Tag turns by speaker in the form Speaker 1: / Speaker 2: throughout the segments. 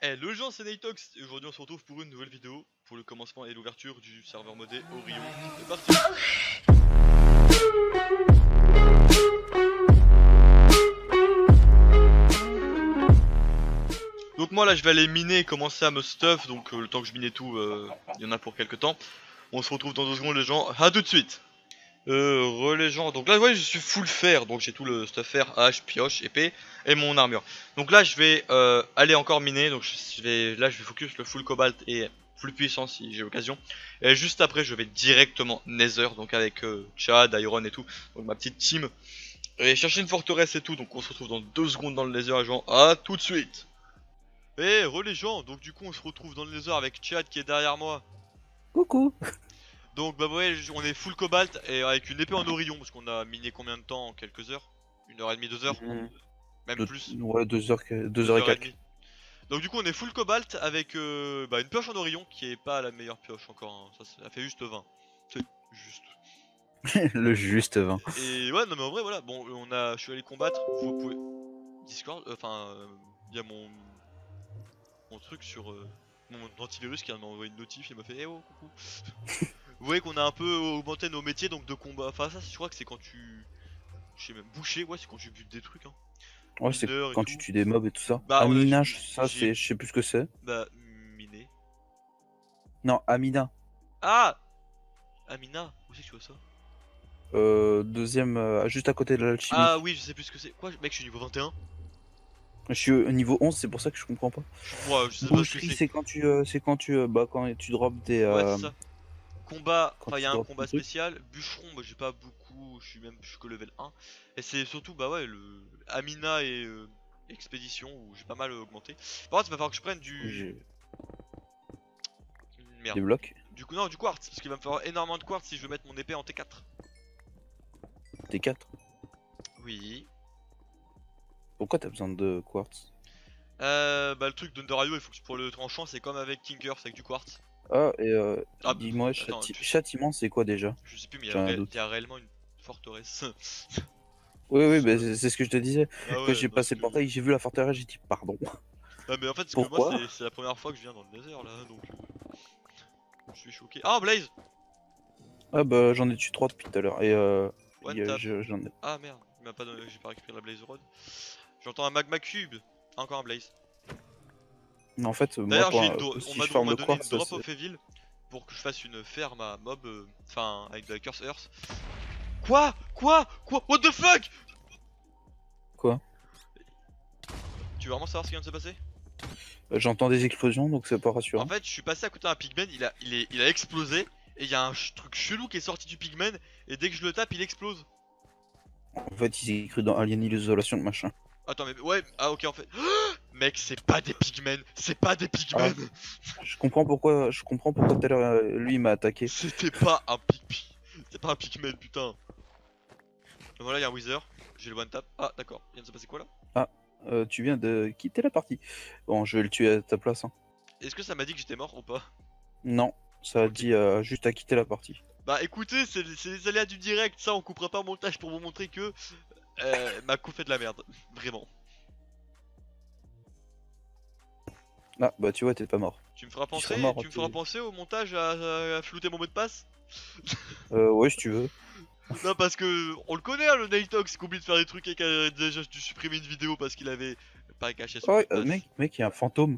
Speaker 1: Eh, le gens c'est Natox et aujourd'hui on se retrouve pour une nouvelle vidéo pour le commencement et l'ouverture du serveur modé Orion. C'est parti. Donc moi là je vais aller miner et commencer à me stuff, donc le temps que je mine et tout, il y en a pour quelques temps. On se retrouve dans 2 secondes les gens, à tout de suite. Les gens, donc là ouais je suis full fer, donc j'ai tout le stuff fer, hache, pioche, épée et mon armure. Donc là je vais aller encore miner, donc là je vais focus le full cobalt et full puissance si j'ai l'occasion. Et juste après je vais directement Nether, donc avec Chad, Iron et tout, donc ma petite team. Et chercher une forteresse et tout, donc on se retrouve dans 2 secondes dans le Nether les gens, à tout de suite. Eh les gens, donc du coup on se retrouve dans le Nether avec Chad qui est derrière moi.
Speaker 2: Coucou.
Speaker 1: Donc bah ouais, on est full cobalt et avec une épée en Orion parce qu'on a miné combien de temps? En quelques heures? 1h30, 2 heures? Même plus,
Speaker 2: Ouais, 2 heures, 2 heures
Speaker 1: deux
Speaker 2: et
Speaker 1: heures et
Speaker 2: quelques.
Speaker 1: demie. Donc du coup on est full cobalt avec une pioche en Orion qui est pas la meilleure pioche encore, hein. Ça fait juste 20. C'est juste.
Speaker 2: Le juste vin.
Speaker 1: Et ouais non mais en vrai voilà, bon je suis allé combattre, vous pouvez... Discord, il y a mon truc sur mon antivirus qui m'a envoyé une notif, il m'a fait eh oh coucou. Vous voyez qu'on a un peu augmenté nos métiers donc de combat, enfin ça je crois que c'est quand tu... Je sais même, boucher, ouais c'est quand tu butes des trucs hein.
Speaker 2: Ouais, c'est
Speaker 1: Mineur et
Speaker 2: quand tu
Speaker 1: tout.
Speaker 2: tues des mobs et tout ça.
Speaker 1: Bah on a
Speaker 2: Aminage, ça
Speaker 1: j'ai
Speaker 2: c'est, je sais plus ce que c'est.
Speaker 1: bah miné.
Speaker 2: Non, Amina.
Speaker 1: Ah Amina, où c'est que tu vois ça?
Speaker 2: Deuxième, juste à côté de
Speaker 1: Ah
Speaker 2: l'alchimie.
Speaker 1: oui je sais plus ce que c'est. Quoi mec je suis niveau 21?
Speaker 2: Je suis au niveau 11, c'est pour ça que je comprends pas.
Speaker 1: Moi je sais pas ce que
Speaker 2: Boucherie,
Speaker 1: c'est.
Speaker 2: quand tu drops des,
Speaker 1: Ouais c'est ça. Combat,
Speaker 2: quand
Speaker 1: enfin il y
Speaker 2: tu
Speaker 1: a un
Speaker 2: drops
Speaker 1: combat
Speaker 2: des trucs.
Speaker 1: spécial. Bûcheron, bah j'ai pas beaucoup, je suis que level 1. Et c'est surtout bah ouais le Amina et Expédition où j'ai pas mal augmenté. Par contre il va falloir que je prenne du...
Speaker 2: J'ai
Speaker 1: Merde.
Speaker 2: des blocs.
Speaker 1: Du coup non du quartz, parce qu'il va me falloir énormément de quartz si je veux mettre mon épée en T4.
Speaker 2: T4.
Speaker 1: Oui.
Speaker 2: Pourquoi t'as besoin de quartz?
Speaker 1: Bah le truc d'Underio, il faut que pour le tranchant c'est comme avec Tinker, c'est avec du quartz.
Speaker 2: Ah, et
Speaker 1: Ah bah,
Speaker 2: dis-moi,
Speaker 1: attends,
Speaker 2: châtiment, c'est quoi déjà?
Speaker 1: je sais plus mais
Speaker 2: J'ai un
Speaker 1: il y
Speaker 2: doute.
Speaker 1: a réellement une forteresse.
Speaker 2: Oui, oui, bah,
Speaker 1: Sur-
Speaker 2: c'est ce que je te disais.
Speaker 1: Ah
Speaker 2: Quand
Speaker 1: ouais
Speaker 2: j'ai
Speaker 1: parce
Speaker 2: passé
Speaker 1: que...
Speaker 2: le portail, j'ai vu la forteresse, j'ai dit pardon.
Speaker 1: Ah mais en fait c'est que moi
Speaker 2: Pourquoi?
Speaker 1: c'est la première fois que je viens dans le Nether là, donc je suis choqué. Ah Blaze!
Speaker 2: Ah bah j'en ai tué 3 depuis tout à l'heure et
Speaker 1: One tap.
Speaker 2: j'en ai...
Speaker 1: Ah merde, il m'a pas donné, j'ai pas récupéré la Blaze Rod. J'entends un magma cube. Encore un Blaze.
Speaker 2: En fait moi
Speaker 1: D'ailleurs j'ai une
Speaker 2: si je
Speaker 1: on
Speaker 2: farm
Speaker 1: m'a
Speaker 2: le
Speaker 1: donné une
Speaker 2: quartz
Speaker 1: drop
Speaker 2: c'est...
Speaker 1: of Evil pour que je fasse une ferme à mob, enfin avec de la Curse Earth. Quoi? Quoi? Quoi? What the fuck?
Speaker 2: Quoi?
Speaker 1: Tu veux vraiment savoir ce qui vient de se passer?
Speaker 2: J'entends des explosions donc c'est pas
Speaker 1: En
Speaker 2: rassurant.
Speaker 1: fait, je suis passé à côté d'un pigman, il a explosé, et il y a un truc chelou qui est sorti du pigman, et dès que je le tape, il explose.
Speaker 2: En fait ils écrit dans Alien Isolation le machin.
Speaker 1: Attends, mais ouais, ah ok, en fait. Mec, c'est pas des pigmen, c'est pas des
Speaker 2: Ah,
Speaker 1: pigmen.
Speaker 2: je comprends pourquoi tout à l'heure lui il m'a attaqué.
Speaker 1: C'était pas un pigman, c'était pas un pigman, putain. Voilà, il y a un wither, j'ai le one tap. Ah, d'accord, il vient de se passer quoi là?
Speaker 2: Ah, tu viens de quitter la partie. Bon je vais le tuer à ta place hein.
Speaker 1: Est-ce que ça m'a dit que j'étais mort ou pas?
Speaker 2: Non, ça a
Speaker 1: Ok.
Speaker 2: dit juste à quitter la partie.
Speaker 1: Bah écoutez, c'est les aléas du direct, ça on coupera pas au montage pour vous montrer que ma coupe fait de la merde, vraiment.
Speaker 2: Ah bah tu vois t'es pas mort.
Speaker 1: Tu me feras
Speaker 2: Tu seras
Speaker 1: penser,
Speaker 2: mort.
Speaker 1: tu me feras penser au montage à flouter mon mot de passe?
Speaker 2: Ouais si tu veux.
Speaker 1: Non parce que on le connaît hein, le Natox qui oublie de faire des trucs et qui a déjà dû supprimer une vidéo parce qu'il avait pas caché son
Speaker 2: Ah
Speaker 1: mot
Speaker 2: ouais,
Speaker 1: de passe.
Speaker 2: mec il y a un fantôme.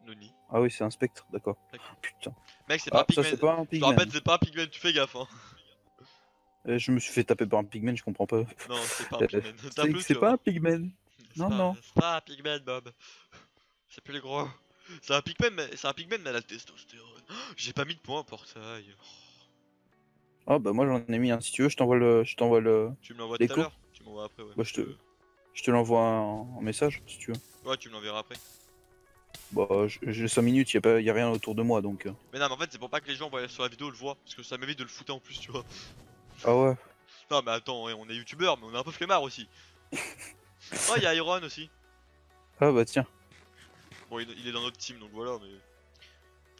Speaker 1: Noni.
Speaker 2: Ah oui c'est un spectre, d'accord.
Speaker 1: D'accord.
Speaker 2: Putain.
Speaker 1: Mec c'est pas un
Speaker 2: Ah ça
Speaker 1: pigman.
Speaker 2: c'est pas un
Speaker 1: Je te rappelle
Speaker 2: pigman.
Speaker 1: c'est pas un pigman, tu fais gaffe hein.
Speaker 2: Je me suis fait taper par un pigman, je comprends pas.
Speaker 1: Non c'est pas un pigman. Tape-le
Speaker 2: C'est
Speaker 1: tu vas
Speaker 2: pas un
Speaker 1: voir.
Speaker 2: pigman. Non, non.
Speaker 1: C'est pas un pigman Bob. C'est plus gros. C'est un pigman mais à la testostérone. J'ai pas mis de point en portail.
Speaker 2: Ah bah moi j'en ai mis un. Si tu veux, je t'envoie
Speaker 1: Tu me l'envoies tout à
Speaker 2: l'écho.
Speaker 1: l'heure? Tu m'envoies après ouais.
Speaker 2: Bah je te l'envoie en message si tu veux.
Speaker 1: Ouais tu me l'enverras après.
Speaker 2: Bah j'ai 5 minutes, y a rien autour de moi donc.
Speaker 1: Mais non mais en fait c'est pour pas que les gens voient sur la vidéo le voient. Parce que ça m'évite de le foutre en plus tu vois.
Speaker 2: Ah ouais.
Speaker 1: Non mais attends, ouais, on est youtubeur mais on est un peu flemmard aussi. Oh y'a Iron aussi.
Speaker 2: Ah bah tiens.
Speaker 1: Bon il est dans notre team donc voilà mais...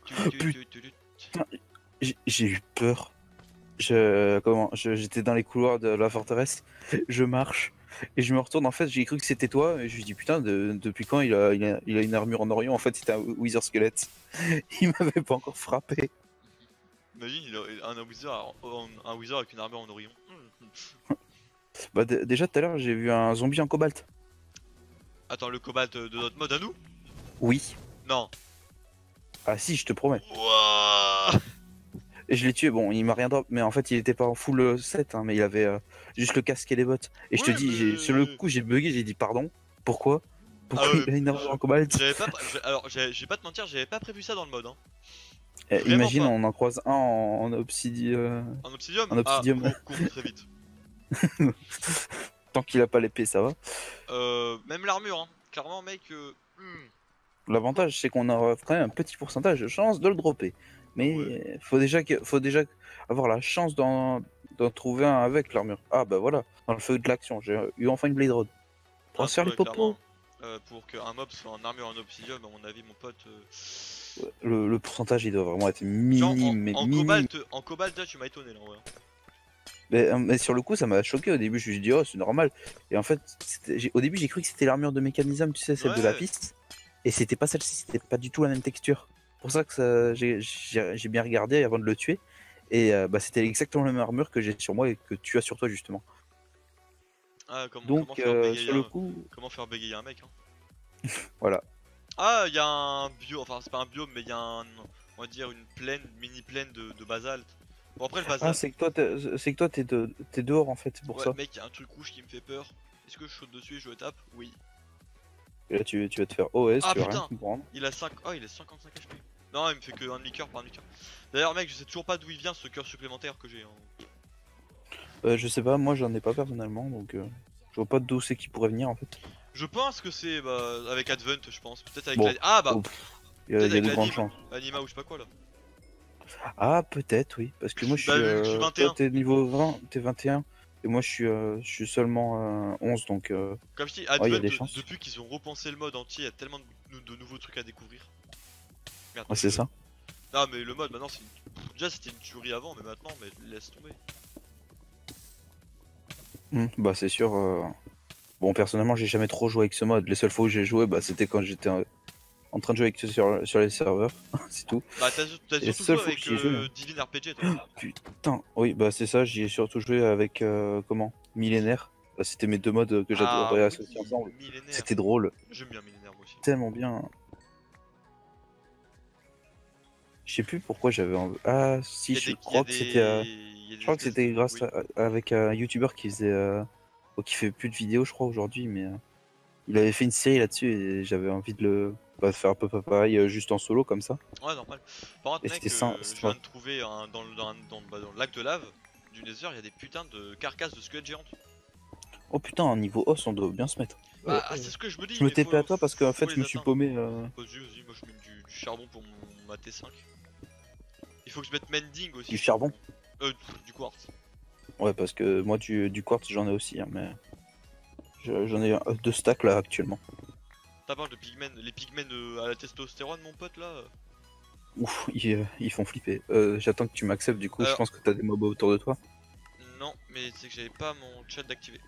Speaker 2: Putain, j'ai eu peur. J'étais dans les couloirs de la forteresse, je marche et je me retourne. En fait, j'ai cru que c'était toi et je lui dis putain, depuis quand il a une armure en Orion? En fait, c'était un Wither Skelette. Il m'avait pas encore frappé.
Speaker 1: Imagine, il a un wizard avec une armure en Orion.
Speaker 2: Bah, déjà tout à l'heure, j'ai vu un zombie en cobalt.
Speaker 1: Attends, le cobalt de notre mode à nous?
Speaker 2: Oui.
Speaker 1: Non.
Speaker 2: Ah si, je te promets.
Speaker 1: Wouah.
Speaker 2: Et je l'ai tué. Bon, il m'a rien drop, mais en fait, il était pas en full set, hein, mais il avait juste le casque et les bottes. Et je te
Speaker 1: Oui,
Speaker 2: dis, sur le
Speaker 1: mais...
Speaker 2: coup, j'ai bugué, j'ai dit pardon. Pourquoi?
Speaker 1: Ah
Speaker 2: Pourquoi
Speaker 1: ouais,
Speaker 2: il a une armure en cobalt?
Speaker 1: j'avais pas... Alors, je vais pas te mentir, j'avais pas prévu ça dans le mode, hein.
Speaker 2: Eh,
Speaker 1: Vraiment
Speaker 2: imagine,
Speaker 1: pas.
Speaker 2: on en croise un en
Speaker 1: En obsidium?
Speaker 2: en
Speaker 1: Ah,
Speaker 2: obsidium.
Speaker 1: cours très vite.
Speaker 2: Tant qu'il a pas l'épée, ça va.
Speaker 1: Même l'armure, hein. Clairement, mec...
Speaker 2: L'avantage, c'est qu'on aura quand même un petit pourcentage de chance de le dropper.
Speaker 1: Ah ouais.
Speaker 2: Mais faut déjà avoir la chance d'en trouver un avec l'armure. Ah bah voilà, dans le feu de l'action, j'ai eu enfin une Blade Rod. On va
Speaker 1: Ah,
Speaker 2: se faire les
Speaker 1: ouais, clairement.
Speaker 2: popos.
Speaker 1: Pour qu'un mob soit en armure en obsidium, à mon avis, mon pote...
Speaker 2: Le pourcentage, il doit vraiment être
Speaker 1: Genre,
Speaker 2: minime, mais
Speaker 1: en
Speaker 2: minime.
Speaker 1: cobalt, là, tu m'as étonné, là, ouais.
Speaker 2: Mais sur le coup, ça m'a choqué au début. Je me suis dit, oh, c'est normal. Et en fait, au début, j'ai cru que c'était l'armure de mécanisme, tu sais, celle de la
Speaker 1: Ouais.
Speaker 2: piste. Et c'était pas celle-ci, c'était pas du tout la même texture. Pour ça que j'ai bien regardé avant de le tuer. Et bah, c'était exactement la même armure que j'ai sur moi et que tu as sur toi, justement.
Speaker 1: Ah,
Speaker 2: Donc, sur le coup,
Speaker 1: comment faire bégayer un mec, hein.
Speaker 2: voilà.
Speaker 1: Ah, il y a un bio, enfin c'est pas un biome, mais il y a on va dire une plaine, mini plaine de basalte. Bon après le
Speaker 2: Ah,
Speaker 1: basalte,
Speaker 2: c'est que toi, t'es dehors en fait, c'est pour
Speaker 1: ouais
Speaker 2: ça.
Speaker 1: mec, il y a un truc rouge qui me fait peur. Est-ce que je saute dessus et je le tape? Oui.
Speaker 2: Et là, tu vas te faire OS,
Speaker 1: Ah
Speaker 2: tu vas rien
Speaker 1: putain,
Speaker 2: comprendre.
Speaker 1: il a 5, oh il a 55 HP. Non, il me fait que un demi-cœur par demi-cœur. D'ailleurs mec, je sais toujours pas d'où il vient ce cœur supplémentaire que j'ai, hein.
Speaker 2: Je sais pas, moi, j'en ai pas personnellement, donc je vois pas d'où c'est qui pourrait venir en fait.
Speaker 1: Je pense que c'est bah, avec Advent, je pense. Peut-être avec
Speaker 2: Bon,
Speaker 1: ah bah,
Speaker 2: oh,
Speaker 1: peut-être
Speaker 2: il y a
Speaker 1: avec
Speaker 2: de grandes
Speaker 1: l'anime,
Speaker 2: chances.
Speaker 1: Anima ou je sais pas quoi là.
Speaker 2: Ah, peut-être, oui. Parce que moi, je
Speaker 1: Bah
Speaker 2: suis.
Speaker 1: vu que je suis
Speaker 2: Toi,
Speaker 1: 21.
Speaker 2: t'es niveau 20, t'es 21. Et moi, je suis seulement 11, donc.
Speaker 1: Comme je dis,
Speaker 2: Oh, il y a
Speaker 1: Advent,
Speaker 2: des chances.
Speaker 1: depuis qu'ils ont repensé le mode entier, il y a tellement de nouveaux trucs à découvrir. Merde,
Speaker 2: Ouais, c'est ça.
Speaker 1: Ah mais le mode maintenant c'est déjà c'était une tuerie avant mais maintenant mais laisse tomber.
Speaker 2: Bah, c'est sûr. Bon, personnellement, j'ai jamais trop joué avec ce mode. Les seules fois où j'ai joué, bah, c'était quand j'étais en train de jouer avec sur les serveurs. C'est tout.
Speaker 1: Bah t'as
Speaker 2: Et les
Speaker 1: surtout
Speaker 2: seules
Speaker 1: joué
Speaker 2: fois que
Speaker 1: avec
Speaker 2: j'y ai joué, hein.
Speaker 1: Divine RPG toi.
Speaker 2: Putain, oui, bah, c'est ça. J'y ai surtout joué avec. Comment? Millénaire. Bah, c'était mes deux modes que
Speaker 1: Ah
Speaker 2: j'adorais
Speaker 1: oui,
Speaker 2: associer ensemble.
Speaker 1: millénaire.
Speaker 2: C'était drôle.
Speaker 1: J'aime bien millénaire moi aussi.
Speaker 2: Tellement bien. Je sais plus pourquoi j'avais. Ah, si, je crois que c'était.
Speaker 1: Il y a
Speaker 2: Je
Speaker 1: des
Speaker 2: crois que
Speaker 1: espèces
Speaker 2: c'était grâce
Speaker 1: oui.
Speaker 2: avec un youtubeur qui faisait. Qui fait plus de vidéos, je crois, aujourd'hui, mais il avait fait une série là-dessus et j'avais envie de le faire un peu pareil, juste en solo comme ça.
Speaker 1: Ouais normal. Par contre
Speaker 2: Et
Speaker 1: mec,
Speaker 2: c'était ça.
Speaker 1: je viens de trouver dans le lac de lave du Nether, il y a des putains de carcasses de squelettes géantes.
Speaker 2: Oh putain, un niveau os, on doit bien se mettre.
Speaker 1: Bah c'est ce que je me dis
Speaker 2: Je me
Speaker 1: mais
Speaker 2: TP à toi parce qu'en
Speaker 1: faut
Speaker 2: fait, je
Speaker 1: les
Speaker 2: me suis
Speaker 1: atteindre.
Speaker 2: paumé.
Speaker 1: Vas-y, moi je mets du charbon pour ma T5. Il faut que je mette mending aussi.
Speaker 2: Du charbon.
Speaker 1: Du quartz.
Speaker 2: Ouais, parce que moi, du quartz, j'en ai aussi, hein, mais j'en ai deux stacks là actuellement.
Speaker 1: T'as parlé de pigmen, les pigmen à la testostérone, mon pote là.
Speaker 2: Ouf, ils font flipper. J'attends que tu m'acceptes, du coup, je
Speaker 1: Alors,
Speaker 2: pense que t'as des mobs autour de toi.
Speaker 1: non, mais c'est que j'avais pas mon chat d'activer.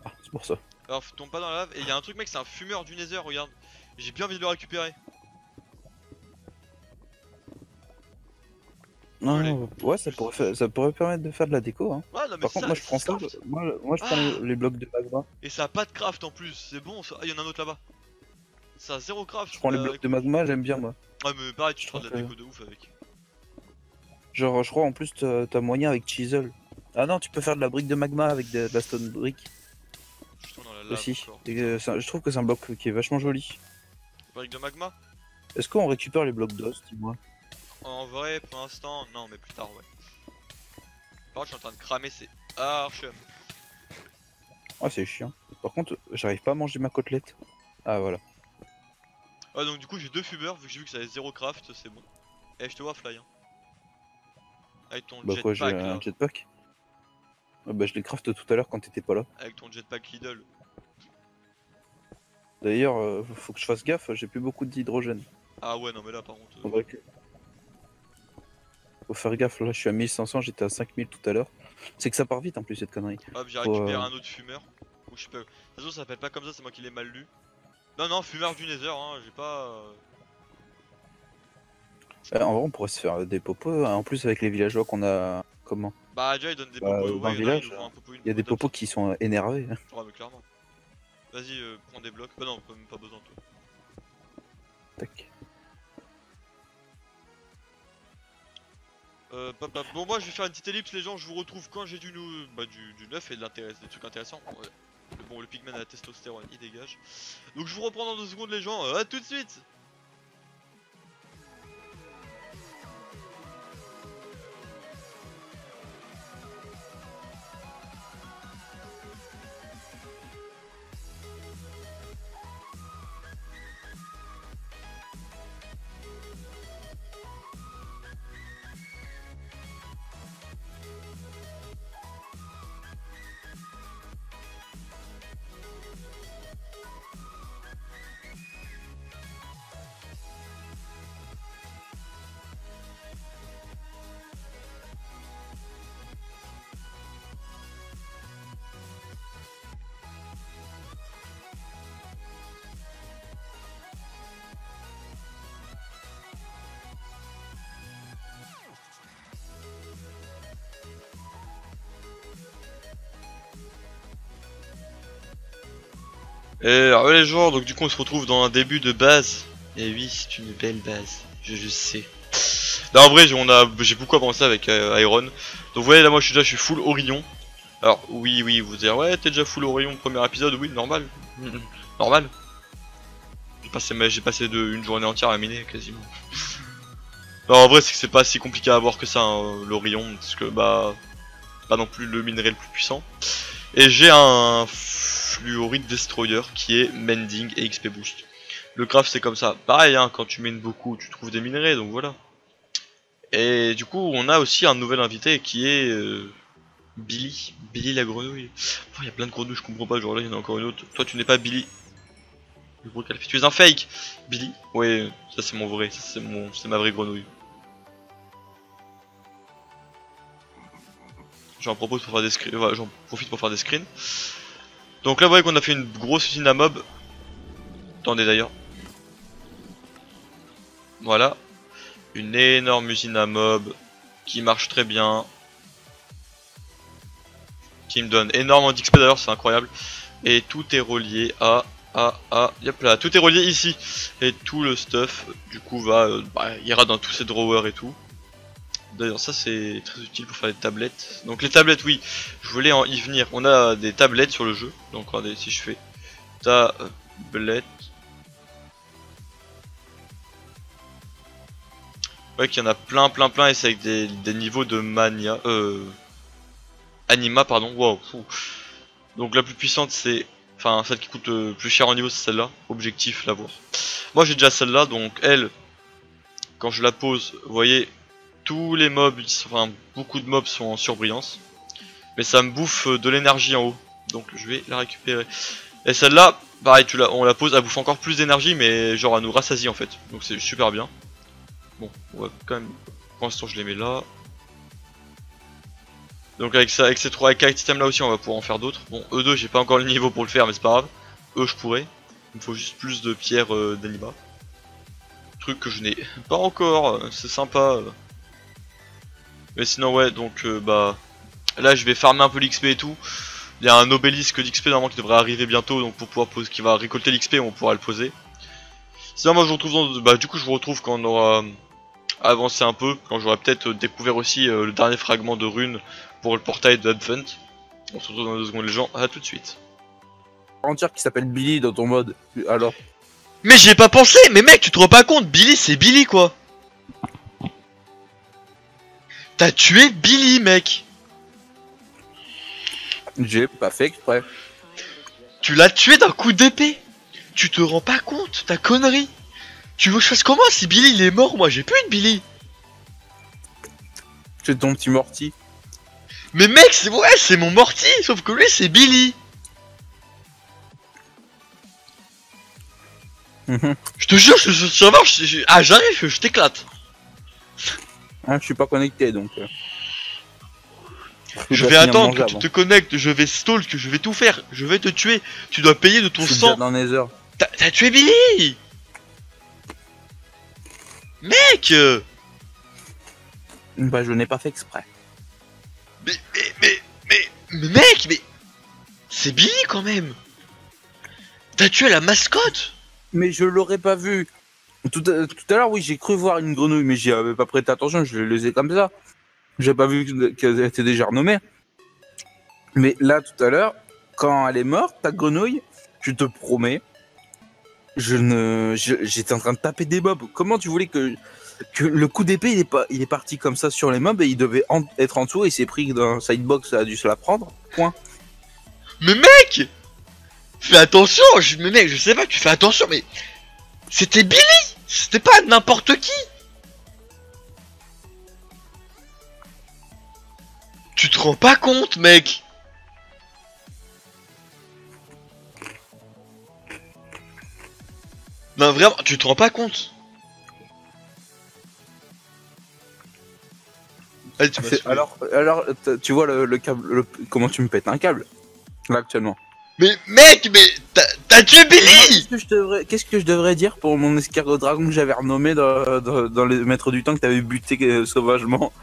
Speaker 2: Ah, c'est pour ça.
Speaker 1: Alors, tombe pas dans la lave. Et il y a un truc, mec, c'est un fumeur du Nether, regarde. J'ai bien envie de le récupérer.
Speaker 2: Non, ouais, ça pourrait permettre de faire de la déco, hein.
Speaker 1: Ouais, non, mais
Speaker 2: Par contre, moi je
Speaker 1: ça
Speaker 2: prends
Speaker 1: se
Speaker 2: ça,
Speaker 1: craft.
Speaker 2: moi je prends
Speaker 1: Ah,
Speaker 2: les blocs de magma.
Speaker 1: et ça a pas de craft en plus, c'est bon ça. Ah, il y en a un autre là-bas. Ça a zéro craft.
Speaker 2: Je prends les blocs de
Speaker 1: Écoute.
Speaker 2: magma, j'aime bien moi.
Speaker 1: Ouais, mais pareil, tu
Speaker 2: Je
Speaker 1: feras
Speaker 2: trouve
Speaker 1: de la
Speaker 2: que...
Speaker 1: déco de ouf avec.
Speaker 2: Genre, je crois en plus t'as moyen avec chisel. Ah non, tu peux faire de la brique de magma avec de la stone brick
Speaker 1: Je tourne dans la lave
Speaker 2: aussi.
Speaker 1: encore.
Speaker 2: Et, je trouve que c'est un bloc qui est vachement joli.
Speaker 1: Brique de magma.
Speaker 2: Est-ce qu'on récupère les blocs d'os, dis-moi?
Speaker 1: En vrai, pour l'instant, non, mais plus tard, ouais. Par contre, je suis en train de cramer, c'est archum.
Speaker 2: Ah, c'est chiant. Par contre, j'arrive pas à manger ma côtelette. Ah, voilà.
Speaker 1: Ah, donc du coup, j'ai deux fumeurs, vu que j'ai vu que ça avait zéro craft, c'est bon. Eh, je te vois, Fly. Hein. Avec ton
Speaker 2: Bah quoi, j'ai
Speaker 1: jetpack
Speaker 2: un
Speaker 1: là.
Speaker 2: jetpack? Ah, bah je l'ai craft tout à l'heure quand t'étais pas là.
Speaker 1: Avec ton jetpack Lidl.
Speaker 2: D'ailleurs, faut que je fasse gaffe, j'ai plus beaucoup d'hydrogène.
Speaker 1: Ah ouais, non, mais là, par contre.
Speaker 2: Faudrait que... Faut faire gaffe, là je suis à 1500, j'étais à 5000 tout à l'heure. C'est que ça part vite en plus cette connerie.
Speaker 1: Hop, j'ai
Speaker 2: Faut,
Speaker 1: récupéré un autre fumeur. Ou je sais pas. De toute façon, ça s'appelle pas comme ça, c'est moi qui l'ai mal lu. Non, non, fumeur du Nether, hein, j'ai pas.
Speaker 2: En vrai on pourrait se faire des popos, hein. En plus avec les villageois qu'on a... Comment?
Speaker 1: Bah, déjà, il donne des
Speaker 2: Bah,
Speaker 1: popos.
Speaker 2: dans
Speaker 1: Ouais,
Speaker 2: le
Speaker 1: il y en a,
Speaker 2: village,
Speaker 1: ils nous font un popo une.
Speaker 2: Il y a des popos qui sont énervés.
Speaker 1: Ouais, mais clairement. Vas-y, prends des blocs. Bah, non, même pas besoin, toi.
Speaker 2: Tac.
Speaker 1: Bon, moi je vais faire une petite ellipse, les gens. Je vous retrouve quand j'ai du neuf et de l'intérêt, des trucs intéressants. Ouais. Le pigman à la testostérone, il dégage. Donc je vous reprends dans 2 secondes, les gens. À tout de suite. Et alors les gens, donc du coup on se retrouve dans un début de base. Et oui, c'est une belle base, je sais. Là en vrai j'ai beaucoup avancé avec Iron. Donc vous voyez là moi je suis full Orion. Alors oui vous direz ouais t'es déjà full Orion premier épisode, oui normal. Normal. J'ai passé une journée entière à miner quasiment. Non en vrai c'est que c'est pas si compliqué à avoir que ça hein, l'Orion, parce que bah pas non plus le minerai le plus puissant. Et j'ai un Fluorite Destroyer qui est Mending et XP Boost. Le craft c'est comme ça, pareil hein, quand tu mines beaucoup tu trouves des minerais donc voilà. Et du coup on a aussi un nouvel invité qui est Billy la grenouille. Il y a plein de grenouilles je comprends pas, genre là il y en a encore une autre. Toi tu n'es pas Billy. Le gros tu es un fake Billy. Ouais ça c'est mon vrai, ça c'est ma vraie grenouille. J'en propose pour faire des screens, voilà, j'en profite pour faire des screens. Donc là vous voyez qu'on a fait une grosse usine à mob. Attendez d'ailleurs. Voilà. Une énorme usine à mob qui marche très bien. Qui me donne énormément d'XP d'ailleurs, c'est incroyable. Et tout est relié yep là, tout est relié ici. Et tout le stuff du coup ira dans tous ces drawers et tout. D'ailleurs ça c'est très utile pour faire les tablettes. Donc les tablettes oui, je voulais y venir. On a des tablettes sur le jeu. Donc regardez si je fais tablette. Ouais qu'il y en a plein et c'est avec des niveaux de mania. Anima pardon, wow. Donc la plus puissante c'est. Enfin celle qui coûte plus cher en niveau c'est celle-là. Objectif l'avoir. Moi j'ai déjà celle-là donc elle. Quand je la pose, vous voyez. Tous les mobs, enfin beaucoup de mobs sont en surbrillance. Mais ça me bouffe de l'énergie en haut. Donc je vais la récupérer. Et celle-là, pareil, on la pose, elle bouffe encore plus d'énergie, mais genre elle nous rassasie en fait. Donc c'est super bien. Bon, on va quand même. Pour l'instant je les mets là. Donc avec ces 4 items là aussi on va pouvoir en faire d'autres. Bon, eux deux j'ai pas encore le niveau pour le faire mais c'est pas grave. Eux je pourrais. Il me faut juste plus de pierres d'anima. Truc que je n'ai pas encore, c'est sympa. Mais sinon ouais donc là je vais farmer un peu l'XP et tout. Il y a un obélisque d'XP normalement qui devrait arriver bientôt donc pour pouvoir poser, qui va récolter l'XP on pourra le poser. Sinon moi je vous retrouve du coup je vous retrouve quand on aura avancé un peu, quand j'aurai peut-être découvert aussi le dernier fragment de rune pour le portail de Advent. On se retrouve dans 2 secondes les gens, à tout de suite.
Speaker 2: Entière qui s'appelle Billy dans ton mode. Alors.
Speaker 1: Mais j'y ai pas pensé, mais mec tu te rends pas compte, Billy c'est Billy quoi. T'as tué Billy mec.
Speaker 2: J'ai pas fait exprès.
Speaker 1: Tu l'as tué d'un coup d'épée. Tu te rends pas compte, ta connerie. Tu veux que je fasse comment si Billy il est mort? Moi j'ai plus de Billy.
Speaker 2: C'est ton petit Morty.
Speaker 1: Mais mec c'est mon Morty, sauf que lui c'est Billy. Je te jure, ça marche. Ah j'arrive, je t'éclate.
Speaker 2: Hein, je suis pas connecté donc.
Speaker 1: Je vais attendre que tu te connectes, je vais stalk, je vais tout faire, je vais te tuer. Tu dois payer de ton
Speaker 2: Je suis
Speaker 1: sang.
Speaker 2: déjà dans Nether.
Speaker 1: T'as tué Billy! Mec!
Speaker 2: Bah je n'ai pas fait exprès.
Speaker 1: Mais mec, mais... C'est Billy quand même! T'as tué la mascotte!
Speaker 2: Mais je l'aurais pas vu. Tout à l'heure, oui, j'ai cru voir une grenouille, mais j'y avais pas prêté attention, je l'ai laissé comme ça. J'ai pas vu qu'elle était déjà renommée. Mais là, tout à l'heure, quand elle est morte, ta grenouille, je te promets, j'étais en train de taper des mobs. Comment tu voulais que le coup d'épée, il est parti comme ça sur les mobs et il devait être en dessous et il s'est pris dans un sidebox, ça a dû se la prendre. Point.
Speaker 1: Mais mec! Fais attention! Mais mec, je sais pas, tu fais attention, mais... C'était Billy! C'était pas n'importe qui! Tu te rends pas compte, mec! Non, vraiment, tu te rends pas compte? Allez, tu m'as saoulé.
Speaker 2: Alors, tu vois le câble, comment tu me pètes un câble là actuellement.
Speaker 1: Mais mec, mais t'as tué Billy!
Speaker 2: Qu'est-ce que je devrais dire pour mon escargot dragon que j'avais renommé dans les maîtres du temps que t'avais buté sauvagement?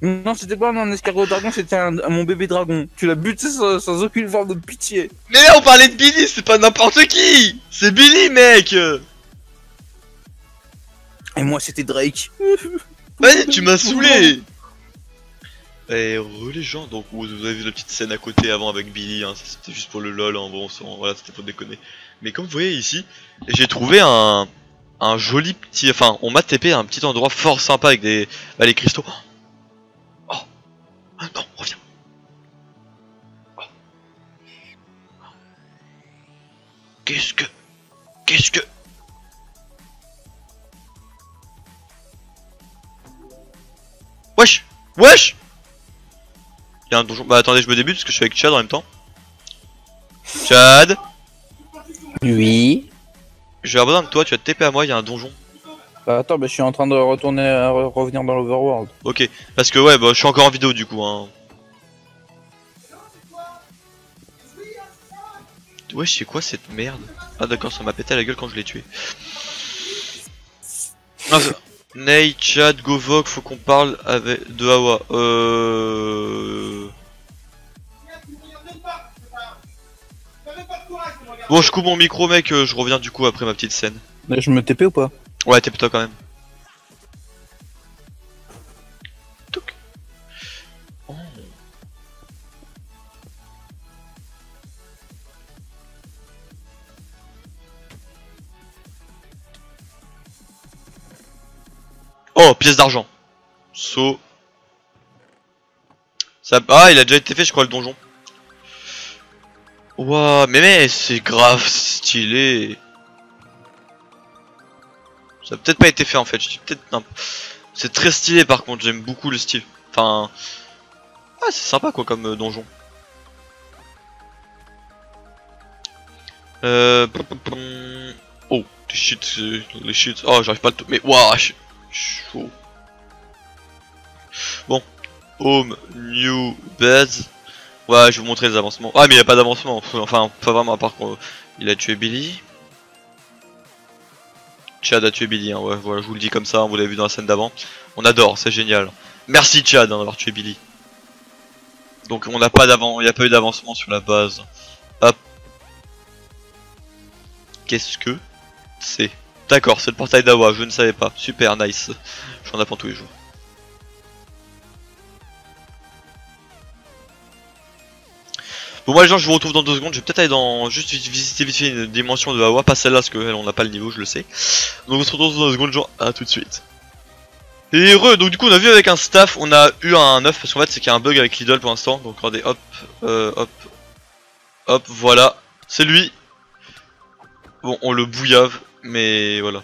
Speaker 2: Non, c'était pas un escargot dragon, c'était mon bébé dragon. Tu l'as buté sans aucune forme de pitié.
Speaker 1: Mais là, on parlait de Billy, c'est pas n'importe qui! C'est Billy, mec!
Speaker 2: Et moi, c'était Drake.
Speaker 1: Vas-y, tu m'as saoulé! Et les gens, donc vous avez vu la petite scène à côté avant avec Billy, hein, c'était juste pour le lol, hein, bon, voilà, c'était pour déconner. Mais comme vous voyez ici, j'ai trouvé un joli petit, enfin, on m'a TP un petit endroit fort sympa avec les cristaux. Oh, oh non, reviens. Oh. Qu'est-ce que... Wesh! Wesh! Il y a un donjon. Bah attendez, je me débute parce que je suis avec Chad en même temps. Chad!
Speaker 2: Oui.
Speaker 1: Je vais avoir besoin de toi, tu vas te TP à moi, il y a un donjon.
Speaker 2: Bah attends, bah, je suis en train de revenir dans l'Overworld.
Speaker 1: Ok, parce que ouais, bah je suis encore en vidéo du coup. Hein. Ouais, c'est quoi cette merde? Ah d'accord, ça m'a pété à la gueule quand je l'ai tué. Ah, Ney, Chad, Govok, faut qu'on parle avec de Hawa. Bon, je coupe mon micro, mec. Je reviens du coup après ma petite scène.
Speaker 2: Je me TP ou pas?
Speaker 1: Ouais, t'es plutôt quand même. Oh. Oh, pièce d'argent. Saut. Ça... Ah, il a déjà été fait, je crois, le donjon. Ouah, mais c'est grave stylé. Ça a peut-être pas été fait en fait, je dis peut-être... Non. C'est très stylé par contre, j'aime beaucoup le style. Enfin... Ah, c'est sympa quoi comme donjon. Oh, les shit. Oh, j'arrive pas à le... Mais waouh, chaud. Bon. Home, new, bed. Ouais, je vais vous montrer les avancements. Ah, mais il n'y a pas d'avancement. Enfin, pas vraiment, à part qu'il a tué Billy. Chad a tué Billy, hein. Ouais, voilà, je vous le dis comme ça, vous l'avez vu dans la scène d'avant. On adore, c'est génial. Merci Chad hein, d'avoir tué Billy. Donc on n'a pas d'avant, il n'y a pas eu d'avancement sur la base. Hop. Qu'est-ce que c'est? D'accord, c'est le portail d'Awa, je ne savais pas. Super, nice. J'en apprends tous les jours. Bon moi les gens je vous retrouve dans 2 secondes, je vais peut-être aller dans juste visiter vite fait une dimension de Hawa, pas celle-là parce qu'elle on n'a pas le niveau, je le sais. Donc on se retrouve dans 2 secondes, genre à tout de suite. Et heureux, donc du coup on a vu avec un staff, on a eu un 9 parce qu'en fait c'est qu'il y a un bug avec Lidl pour l'instant, donc regardez hop, hop, voilà, c'est lui. Bon on le bouillave, mais voilà.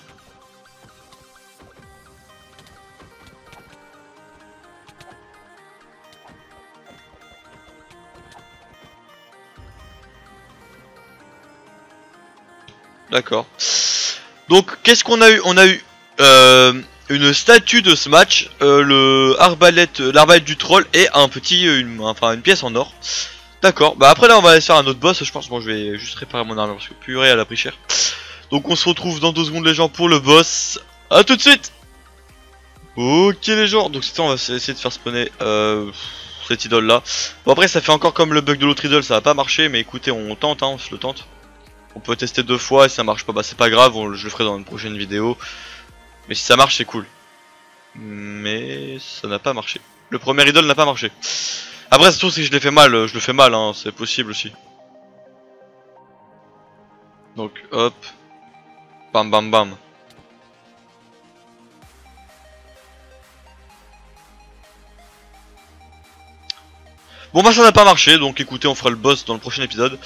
Speaker 1: D'accord. Donc qu'est-ce qu'on a eu? On a eu une statue de ce match, l'arbalète du troll et un petit, une pièce en or. D'accord, bah après là on va aller faire un autre boss, je pense. Bon, je vais juste réparer mon armure parce que purée elle a pris cher. Donc on se retrouve dans 2 secondes les gens pour le boss. A tout de suite. Ok les gens, donc on va essayer de faire spawner cette idole là. Bon après ça fait encore comme le bug de l'autre idole, ça va pas marcher, mais écoutez on tente, hein, on se le tente. On peut tester 2 fois et si ça marche pas, bah c'est pas grave, je le ferai dans une prochaine vidéo. Mais si ça marche c'est cool. Mais ça n'a pas marché. Le premier idole n'a pas marché. Après c'est tout si je l'ai fait mal, je le fais mal, hein, c'est possible aussi. Donc hop. Bam bam bam. Bon bah ça n'a pas marché, donc écoutez on fera le boss dans le prochain épisode.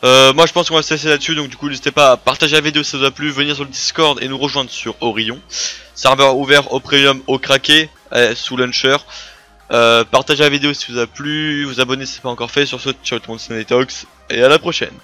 Speaker 1: Moi je pense qu'on va se laisser là-dessus, donc du coup n'hésitez pas à partager la vidéo si ça vous a plu, venir sur le Discord et nous rejoindre sur Orion. Serveur ouvert au premium, au craqué, sous launcher. Partagez la vidéo si ça vous a plu, vous abonnez si ce n'est pas encore fait. Sur ce, ciao tout le monde, c'est Netox, et à la prochaine.